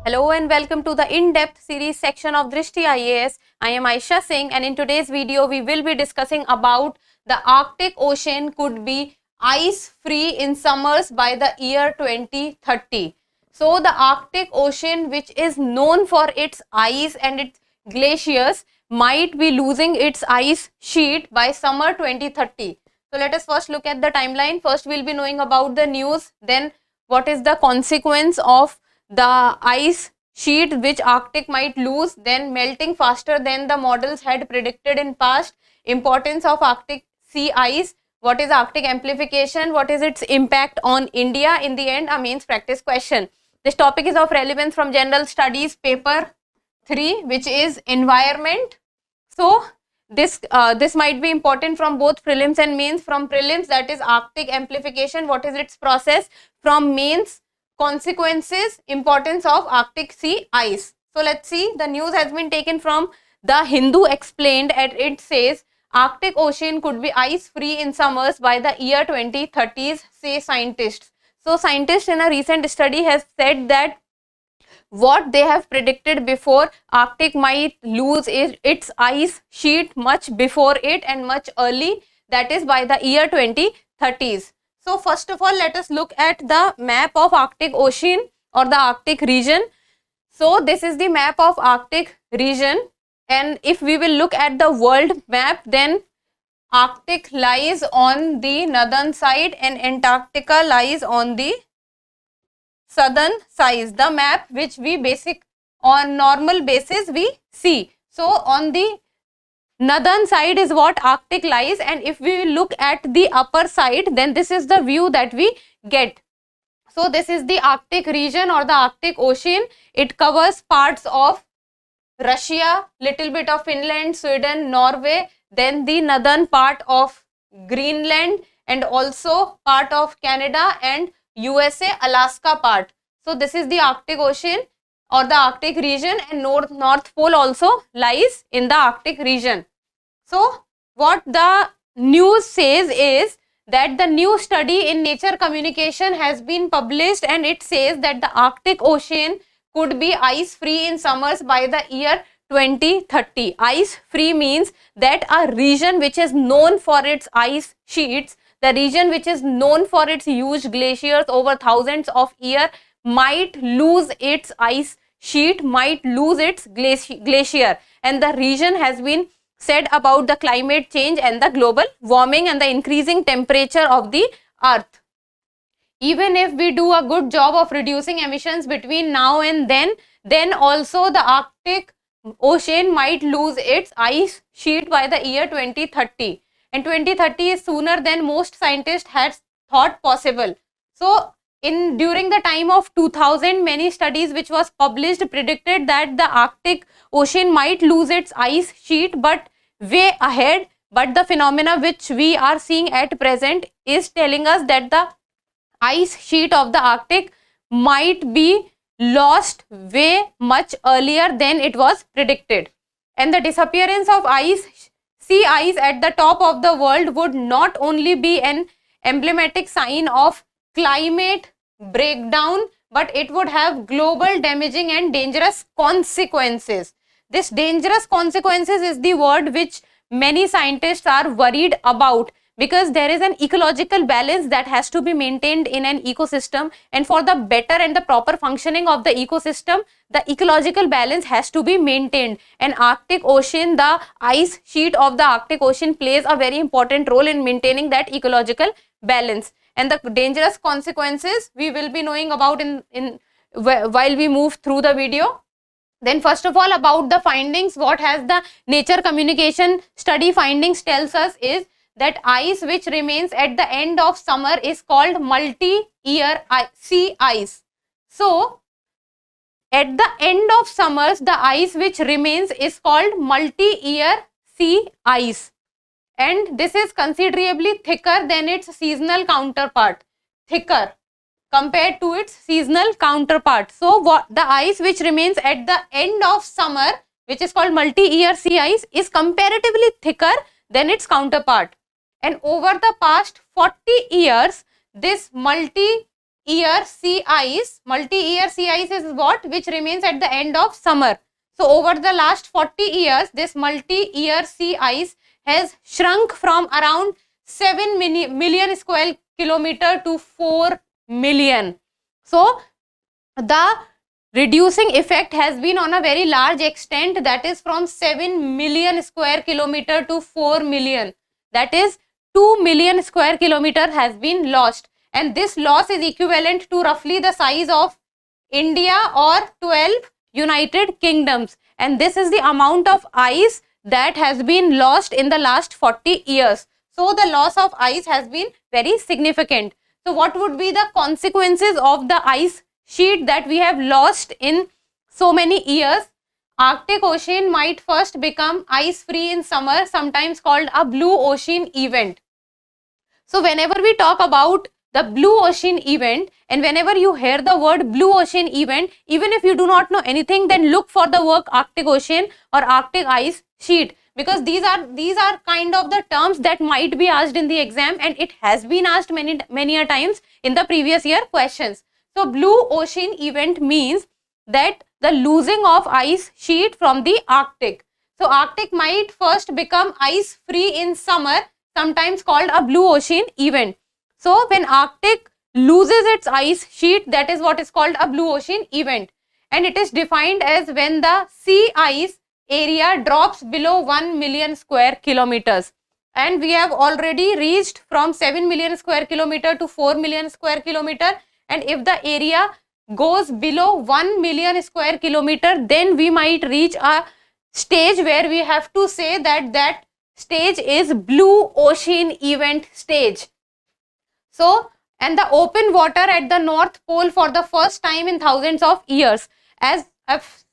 Hello and welcome to the in-depth series section of Drishti IAS. I am Aisha Singh, and in today's video we will be discussing about the Arctic Ocean could be ice-free in summers by the year 2030. So the Arctic Ocean, which is known for its ice and its glaciers, might be losing its ice sheet by summer 2030. So let us first look at the timeline. First we'll be knowing about the news, then what is the consequence of the ice sheet which Arctic might lose, then melting faster than the models had predicted in past, importance of Arctic sea ice, what is Arctic amplification, what is its impact on India, in the end a mains practice question. This topic is of relevance from General Studies paper 3, which is environment. So this might be important from both prelims and mains. From prelims, that is Arctic amplification, what is its process. From mains, consequences, importance of Arctic sea ice. So let's see, the news has been taken from The Hindu Explained, and it says Arctic Ocean could be ice free in summers by the year 2030s, say scientists. So scientists in a recent study has said that what they have predicted before, Arctic might lose its ice sheet much before it and much early, that is by the year 2030s. So first of all, let us look at the map of Arctic Ocean or the Arctic region. So this is the map of Arctic region, and if we will look at the world map, then Arctic lies on the northern side and Antarctica lies on the southern side. The map which we on normal basis we see. So on the northern side is what Arctic lies, and if we look at the upper side, then this is the view that we get. So this is the Arctic region or the Arctic Ocean. It covers parts of Russia, little bit of Finland, Sweden, Norway, then the northern part of Greenland, and also part of Canada and USA, Alaska part. So this is the Arctic Ocean or the Arctic region, and North Pole also lies in the Arctic region. So what the news says is that the new study in Nature Communication has been published, and it says that the Arctic Ocean could be ice free in summers by the year 2030. Ice free means that a region which is known for its ice sheets, the region which is known for its huge glaciers over thousands of years, might lose its ice sheet, might lose its glacier. And the region has been said about the climate change and the global warming and the increasing temperature of the earth. Even if we do a good job of reducing emissions between now and then also the Arctic Ocean might lose its ice sheet by the year 2030. And 2030 is sooner than most scientists had thought possible. So during the time of 2000, many studies which was published predicted that the Arctic Ocean might lose its ice sheet, but way ahead. But the phenomena which we are seeing at present is telling us that the ice sheet of the Arctic might be lost way much earlier than it was predicted. And the disappearance of sea ice at the top of the world would not only be an emblematic sign of climate breakdown, but it would have global damaging and dangerous consequences. This dangerous consequences is the word which many scientists are worried about, because there is an ecological balance that has to be maintained in an ecosystem, and for the better and the proper functioning of the ecosystem, the ecological balance has to be maintained. And Arctic Ocean, the ice sheet of the Arctic Ocean plays a very important role in maintaining that ecological balance. And the dangerous consequences we will be knowing about while we move through the video. Then first of all, about the findings, what has the Nature Communication study findings tells us is that ice which remains at the end of summer is called multi-year sea ice. So at the end of summers, the ice which remains is called multi-year sea ice, and this is considerably thicker than its seasonal counterpart, thicker compared to its seasonal counterpart. So what the ice which remains at the end of summer, which is called multi-year sea ice, is comparatively thicker than its counterpart. And over the past 40 years, this multi multi-year sea ice. Multi-year sea ice is what? Which remains at the end of summer. So over the last 40 years, this multi-year sea ice has shrunk from around 7 million square kilometer to 4 million. So the reducing effect has been on a very large extent, that is from 7 million square kilometer to 4 million. That is 2 million square kilometer has been lost, and this loss is equivalent to roughly the size of India or 12 United Kingdoms, and this is the amount of ice that has been lost in the last 40 years. So the loss of ice has been very significant. So what would be the consequences of the ice sheet that we have lost in so many years? Arctic Ocean might first become ice free in summer, sometimes called a blue ocean event. So whenever we talk about the blue ocean event, and whenever you hear the word blue ocean event, even if you do not know anything, then look for the word Arctic Ocean or Arctic ice sheet, because these are kind of the terms that might be asked in the exam, and it has been asked many a times in the previous year questions. So blue ocean event means that the losing of ice sheet from the Arctic. So Arctic might first become ice free in summer, sometimes called a blue ocean event. So when Arctic loses its ice sheet, that is what is called a blue ocean event, and it is defined as when the sea ice area drops below 1 million square kilometers, and we have already reached from 7 million square kilometer to 4 million square kilometer, and if the area goes below 1 million square kilometer, then we might reach a stage where we have to say that that stage is blue ocean event stage. So, and the open water at the North Pole for the first time in thousands of years. As I've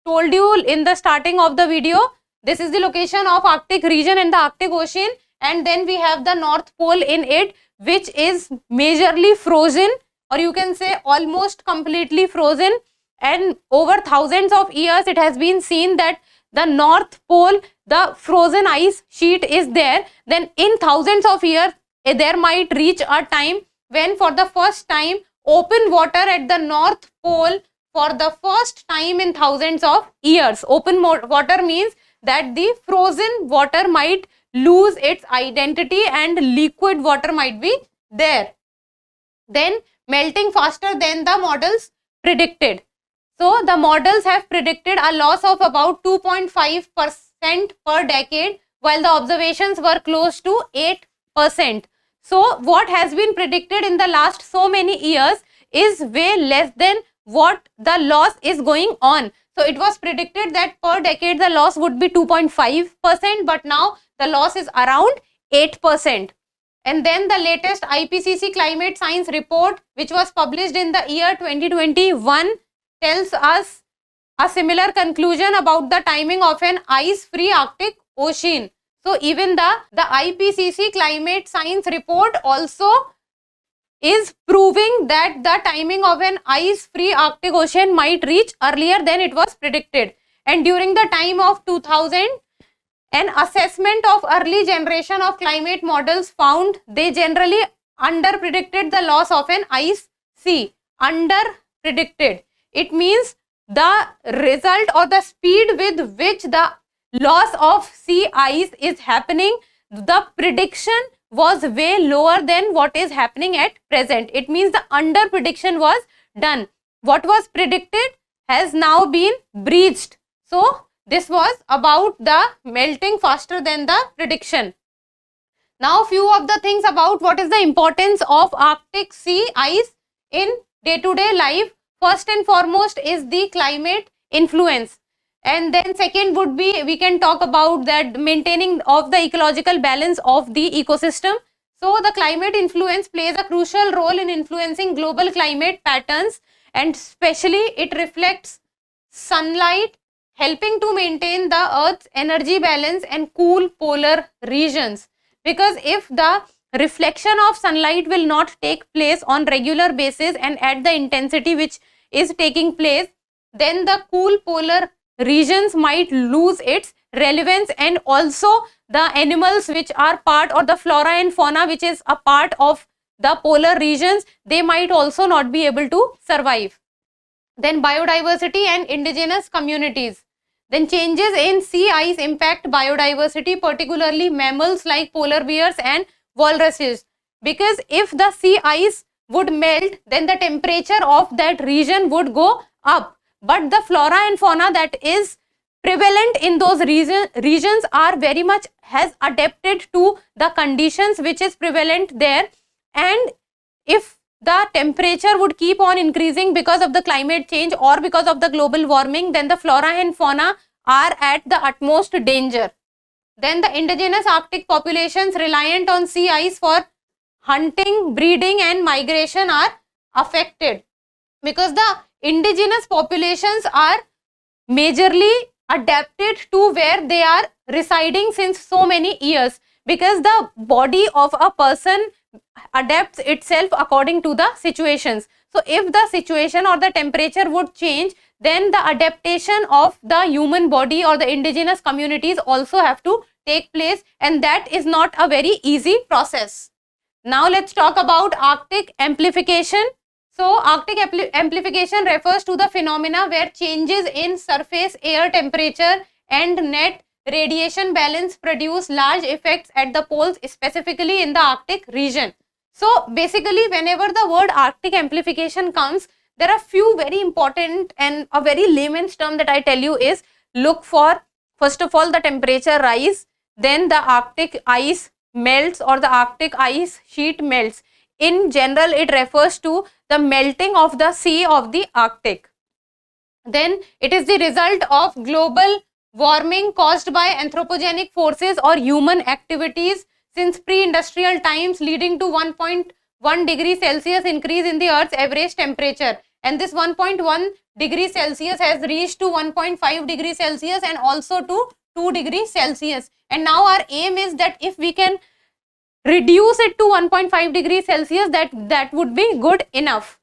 told you in the starting of the video, this is the location of Arctic region and the Arctic Ocean, and then we have the North Pole in it, which is majorly frozen, or you can say almost completely frozen, and over thousands of years it has been seen that the North Pole, the frozen ice sheet is there. Then in thousands of years there might reach a time when for the first time open water at the North Pole for the first time in thousands of years. Open water means that the frozen water might lose its identity and liquid water might be there. Then melting faster than the models predicted. So the models have predicted a loss of about 2.5% per decade, while the observations were close to 8%. So what has been predicted in the last so many years is way less than what the loss is going on. So it was predicted that per decade the loss would be 2.5%, but now the loss is around 8%. And then the latest IPCC climate science report, which was published in the year 2021, tells us a similar conclusion about the timing of an ice-free Arctic Ocean. So even the IPCC climate science report also is proving that the timing of an ice-free Arctic Ocean might reach earlier than it was predicted. And during the time of 2000, an assessment of early generation of climate models found they generally under-predicted the loss of an ice sea. Under-predicted. It means the result or the speed with which the loss of sea ice is happening, the prediction was way lower than what is happening at present. It means the under prediction was done. What was predicted has now been breached. So this was about the melting faster than the prediction. Now few of the things about what is the importance of Arctic sea ice in day-to-day life. First and foremost is the climate influence. And then second would be, we can talk about that maintaining of the ecological balance of the ecosystem. So the climate influence plays a crucial role in influencing global climate patterns, and especially it reflects sunlight, helping to maintain the Earth's energy balance and cool polar regions. Because if the reflection of sunlight will not take place on regular basis and at the intensity which is taking place, then the cool polar regions might lose its relevance, and also the animals which are part, or the flora and fauna which is a part of the polar regions, they might also not be able to survive. Then biodiversity and indigenous communities. Then changes in sea ice impact biodiversity, particularly mammals like polar bears and walruses. Because if the sea ice would melt, then the temperature of that region would go up. But the flora and fauna that is prevalent in those regions are very much has adapted to the conditions which is prevalent there. And if the temperature would keep on increasing because of the climate change or because of the global warming, then the flora and fauna are at the utmost danger. Then the indigenous Arctic populations reliant on sea ice for hunting, breeding and migration are affected, because the indigenous populations are majorly adapted to where they are residing since so many years, because the body of a person adapts itself according to the situations. So if the situation or the temperature would change, then the adaptation of the human body or the indigenous communities also have to take place, and that is not a very easy process. Now let's talk about Arctic amplification. So Arctic amplification refers to the phenomena where changes in surface air temperature and net radiation balance produce large effects at the poles, specifically in the Arctic region. So basically, whenever the word Arctic amplification comes, there are few very important, and a very layman's term that I tell you is, look for, first of all, the temperature rise, then the Arctic ice melts or the Arctic ice sheet melts. In general, it refers to the melting of the sea of the Arctic. Then it is the result of global warming caused by anthropogenic forces or human activities since pre-industrial times, leading to 1.1 degree Celsius increase in the Earth's average temperature. And this 1.1 degree Celsius has reached to 1.5 degree Celsius and also to 2 degrees Celsius. And now our aim is that if we can reduce it to 1.5 degrees Celsius, that would be good enough.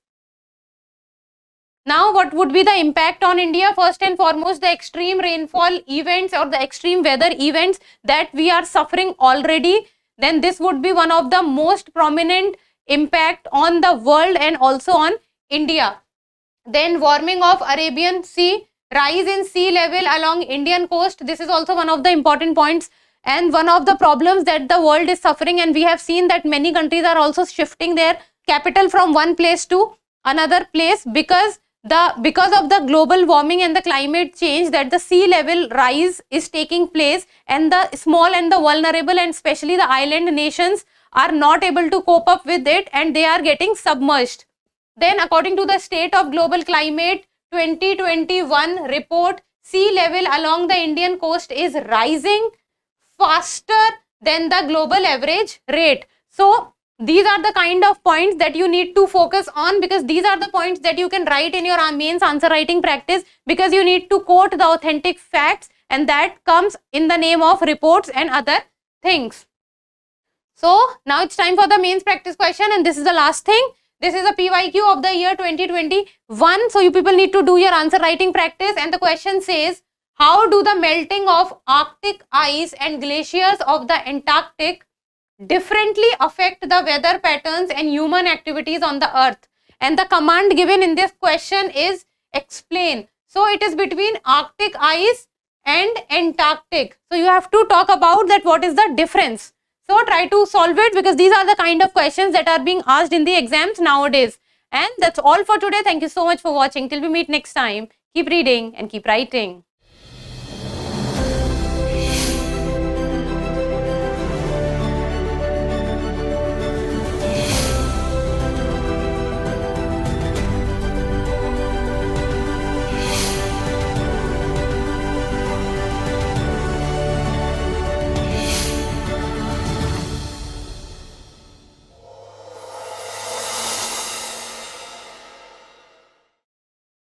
Now, what would be the impact on India? First and foremost, the extreme rainfall events or the extreme weather events that we are suffering already. Then this would be one of the most prominent impact on the world and also on India. Then warming of Arabian Sea, rise in sea level along Indian coast. This is also one of the important points and one of the problems that the world is suffering, and we have seen that many countries are also shifting their capital from one place to another place because of the global warming and the climate change, that the sea level rise is taking place, and the small and the vulnerable and especially the island nations are not able to cope up with it and they are getting submerged. Then according to the State of Global Climate 2021 report, sea level along the Indian coast is rising faster than the global average rate. So these are the kind of points that you need to focus on, because these are the points that you can write in your mains answer writing practice, because you need to quote the authentic facts, and that comes in the name of reports and other things. So now it's time for the mains practice question, and this is the last thing. This is a PYQ of the year 2021. So you people need to do your answer writing practice, and the question says, how do the melting of Arctic ice and glaciers of the Antarctic differently affect the weather patterns and human activities on the earth? And the command given in this question is explain. So it is between Arctic ice and Antarctic. So you have to talk about that, what is the difference. So try to solve it, because these are the kind of questions that are being asked in the exams nowadays. And that's all for today. Thank you so much for watching. Till we meet next time, keep reading and keep writing.